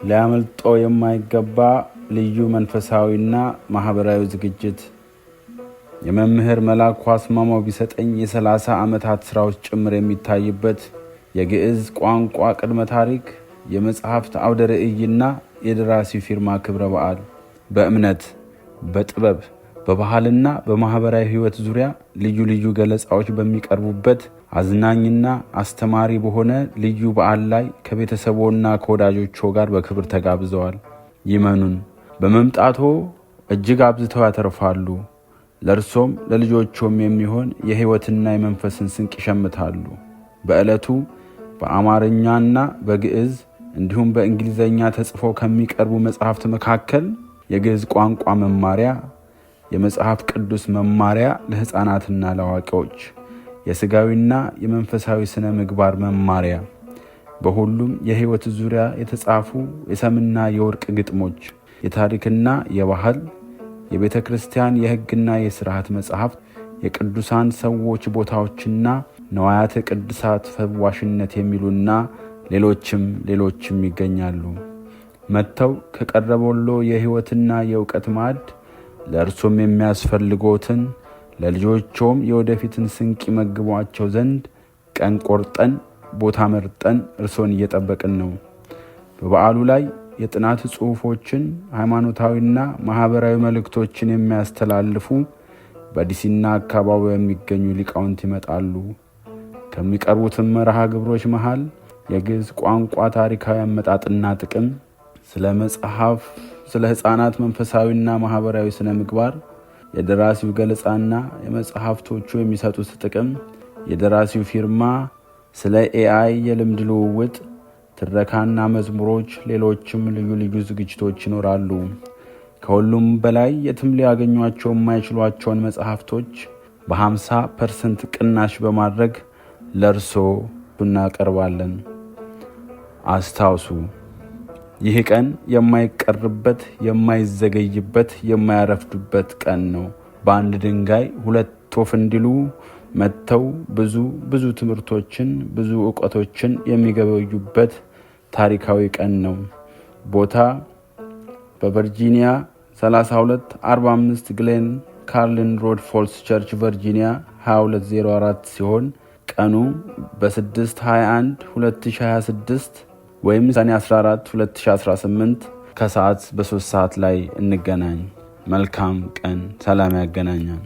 ሊያመልጦ የማይገባ ልዩ መንፈሳዊና ማህበራዊ ዝግጅት የመምህር መላኩ አስማማው ቢሰጠኝ የ30 ዓመታት ስራዎች ጭምር የሚታይበት የግዕዝ ቋንቋ ቅድመ ታሪክ የመጽሐፍት አውደ ርዕይና የደራሲው ፊርማ ክብረ በዓል በእምነት በጥበብ በባህልና በማህበራዊ ህይወት ዙሪያ ልዩ ልዩ ገለጻዎች በሚቀርቡበት አዝናኝና አስተማሪ በሆነ ልዩ በዓል ላይ ከቤተሰቦና ከወዳጆቹ ጋር በክብር ተጋብዘዋል። ይመኑን፣ በመምጣቶ እጅግ አብዝተው ያተርፋሉ። ለእርሶም ለልጆቹም የሚሆን የህይወትና የመንፈስን ስንቅ ይሸምታሉ። በዕለቱ በአማርኛና በግዕዝ እንዲሁም በእንግሊዘኛ ተጽፈው ከሚቀርቡ መጽሐፍት መካከል የግዕዝ ቋንቋ መማሪያ፣ የመጽሐፍ ቅዱስ መማሪያ ለህፃናትና ለአዋቂዎች፣ የስጋዊና የመንፈሳዊ ስነ ምግባር መማሪያ፣ በሁሉም የህይወት ዙሪያ የተጻፉ የሰምና የወርቅ ግጥሞች፣ የታሪክና የባህል፣ የቤተ ክርስቲያን የህግና የሥርዓት መጽሐፍት፣ የቅዱሳን ሰዎች ቦታዎችና ነዋያተ ቅድሳት ፈዋሽነት የሚሉና ሌሎችም ይገኛሉ። መጥተው ከቀረበሎ የህይወትና የእውቀት ማዕድ ለእርሶም የሚያስፈልጎትን ለልጆቹም የወደፊትን ስንቅ ይመግቧቸው ዘንድ ቀን ቆርጠን ቦታ መርጠን እርሶን እየጠበቅን ነው። በበዓሉ ላይ የጥናት ጽሑፎችን፣ ሃይማኖታዊና ማህበራዊ መልእክቶችን የሚያስተላልፉ በዲሲና አካባቢው የሚገኙ ሊቃውንት ይመጣሉ። ከሚቀርቡትም መርሃ ግብሮች መሃል የግዕዝ ቋንቋ ታሪካዊ አመጣጥና ጥቅም፣ ስለ መጽሐፍ፣ ስለ ህፃናት መንፈሳዊና ማህበራዊ ስነ ምግባር፣ የደራሲው ገለጻና የመጽሐፍቶቹ የሚሰጡት ጥቅም፣ የደራሲው ፊርማ፣ ስለ ኤአይ የልምድ ልውውጥ፣ ትረካና መዝሙሮች፣ ሌሎችም ልዩ ልዩ ዝግጅቶች ይኖራሉ። ከሁሉም በላይ የትም ሊያገኟቸው የማይችሏቸውን መጽሐፍቶች በ50% ቅናሽ በማድረግ ለእርሶ እናቀርባለን። አስታውሱ፣ ይህ ቀን የማይቀርበት፣ የማይዘገይበት፣ የማያረፍዱበት ቀን ነው። በአንድ ድንጋይ ሁለት ወፍ እንዲሉ መጥተው ብዙ ትምህርቶችን፣ ብዙ ዕውቀቶችን የሚገበዩበት ታሪካዊ ቀን ነው። ቦታ በቨርጂኒያ 3245 ግሌን ካርሊን ሮድ ፎልስ ቸርች ቨርጂኒያ 2204 ሲሆን ቀኑ በ6/21/2026 ወይም ሰኔ 14 2018 ከሰዓት በ3 ሰዓት ላይ እንገናኝ። መልካም ቀን፣ ሰላም ያገናኛል።